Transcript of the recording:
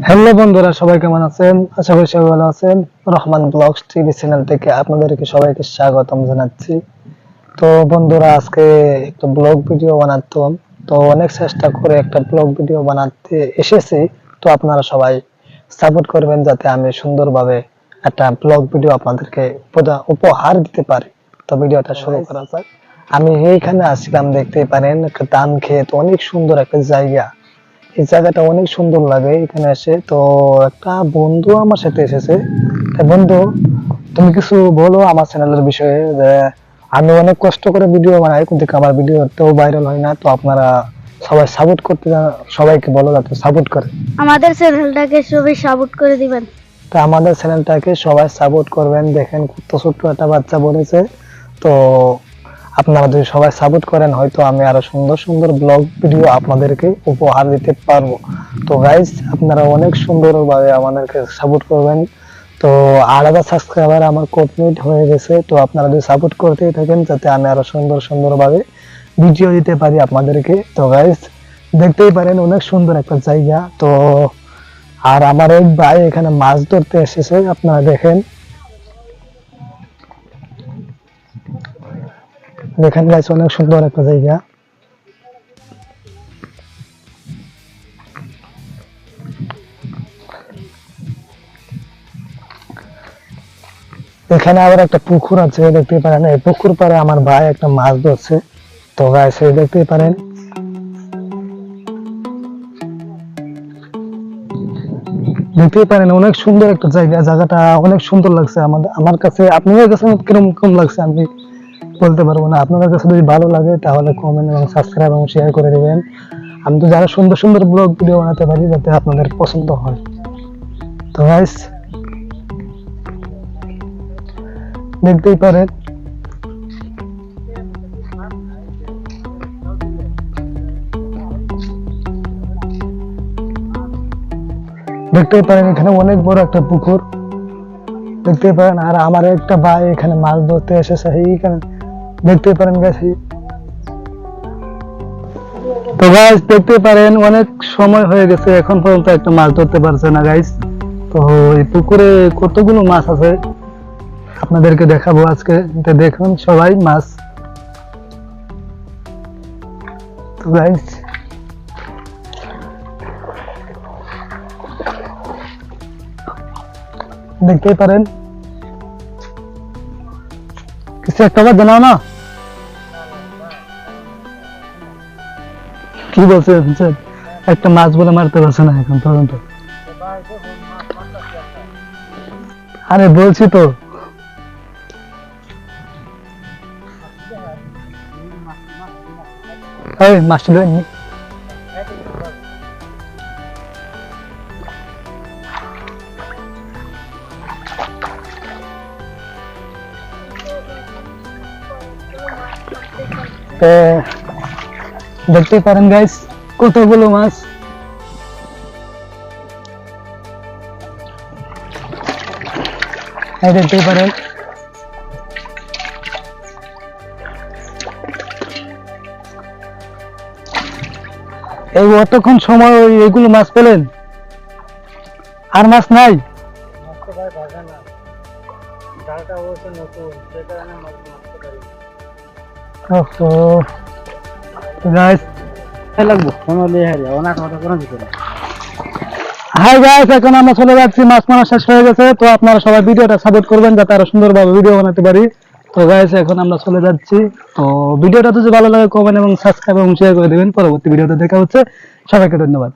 Hello বন্ধুরা, সবাই কেমন আছেন? আশা করি সবাই ভালো আছেন। রহমান ব্লগস টিভি চ্যানেল থেকে আপনাদেরকে সবাইকে স্বাগতম জানাচ্ছি। তো বন্ধুরা, আজকে একটা ব্লগ ভিডিও বানাতাম। তো অনেক চেষ্টা করে একটা ব্লগ ভিডিও বানাতে এসেছি। তো আপনারা সবাই সাপোর্ট করবেন যাতে আমি সুন্দরভাবে একটা ব্লগ ভিডিও আপনাদেরকে উপহার দিতে পারি। তো ভিডিওটা শুরু করা যাক। আমি এইখানে আসছিলাম, দেখতেই পারেন একটা ধান ক্ষেত, অনেক সুন্দর একটা জায়গা। এই জায়গাটা অনেক সুন্দর লাগে এখানে এসে। তো একটা বন্ধু আমার সাথে এসেছে। তা বন্ধু, তুমি কিছু বলো আমার চ্যানেলের বিষয়ে। যে আমি অনেক কষ্ট করে ভিডিও বানাই, কিন্তু আমার ভিডিও তো ভাইরাল হয় না। তো আপনারা সবাই সাপোর্ট করতে সবাইকে বলো যাতে সাপোর্ট করে। আমাদের চ্যানেলটাকে সবাই সাপোর্ট করে দিবেন। তো আমাদের চ্যানেলটাকে সবাই সাপোর্ট করবেন। দেখেন কত ছোট্ট একটা বাচ্চা বলেছে। তো আপনারা যদি সবাই সাপোর্ট করেন, হয়তো আমি আরো সুন্দর সুন্দর ব্লগ ভিডিও আপনাদেরকে উপহার দিতে পারবো। তো গাইজ, আপনারা অনেক সুন্দরভাবে আমাদেরকে সাপোর্ট করবেন। তো 8,000 সাবস্ক্রাইবার আমার কমপ্লিট হয়ে গেছে। তো আপনারা যদি সাপোর্ট করতেই থাকেন যাতে আমি আরো সুন্দর সুন্দরভাবে ভিডিও দিতে পারি আপনাদেরকে। তো গাইজ, দেখতেই পারেন অনেক সুন্দর একটা জায়গা। তো আর আমার এক ভাই এখানে মাছ ধরতে এসেছে, আপনারা দেখেন। দেখেন গাইজ, অনেক সুন্দর একটা জায়গা। এখানে আবার একটা পুকুর আছে, দেখতেই পারেন। এই পুকুর পাড়ে আমার ভাই একটা মাছ ধরছে। তো গাইজ, এই দেখতেই পারেন। দেখতেই পারেন অনেক সুন্দর একটা জায়গা। জায়গাটা অনেক সুন্দর লাগছে আমার কাছে। আপনাদের কাছে কিরকম লাগছে আমি বলতে পারবো না। আপনাদের কাছে যদি ভালো লাগে তাহলে কমেন্ট এবং সাবস্ক্রাইব এবং শেয়ার করে দিবেন। আমি তো যারা সুন্দর সুন্দর ব্লগ ভিডিও বানাতে পারি যাতে আপনাদের পছন্দ হয়। তো গাইস, দেখতেই পারেন। দেখতেই পারেন এখানে অনেক বড় একটা পুকুর, দেখতে পারেন। আর আমার একটা ভাই এখানে মাছ ধরতে এসেছে এইখানে, দেখতে পারেন গাইস। তো গাইস, দেখতে পারেন অনেক সময় হয়ে গেছে, এখন পর্যন্ত একটা মাছ ধরতে পারছে না গাইস। তো এই পুকুরে কতগুলো মাছ আছে আপনাদেরকে দেখাবো আজকে। তো দেখুন সবাই মাছ। তো গাইস, দেখতেই পারেন। কিছু একটা আবার জানাও না, কি বলছে একটা মাছ বলে মারতে পারছে না এখন পর্যন্ত। আরে বলছি তো। এই মাছটা ধরেননি। দেখতেই পারেন গাইস কতগুলো মাছ। দেখতেই পারেন। এই অতক্ষণ সময় এগুলো মাছ পেলেন, আর মাছ নাই? হাই গাইস, এখন আমরা চলে যাচ্ছি, মাছ মারা শেষ হয়ে গেছে। তো আপনারা সবাই ভিডিওটা সাপোর্ট করবেন যাতে আরো সুন্দরভাবে ভিডিও বানাতে পারি। তো গাইস, এখন আমরা চলে যাচ্ছি। তো ভিডিওটা যদি ভালো লাগে কমেন্ট এবং সাবস্ক্রাইব এবং শেয়ার করে দিবেন। পরবর্তী ভিডিওতে দেখা হচ্ছে। সবাইকে ধন্যবাদ।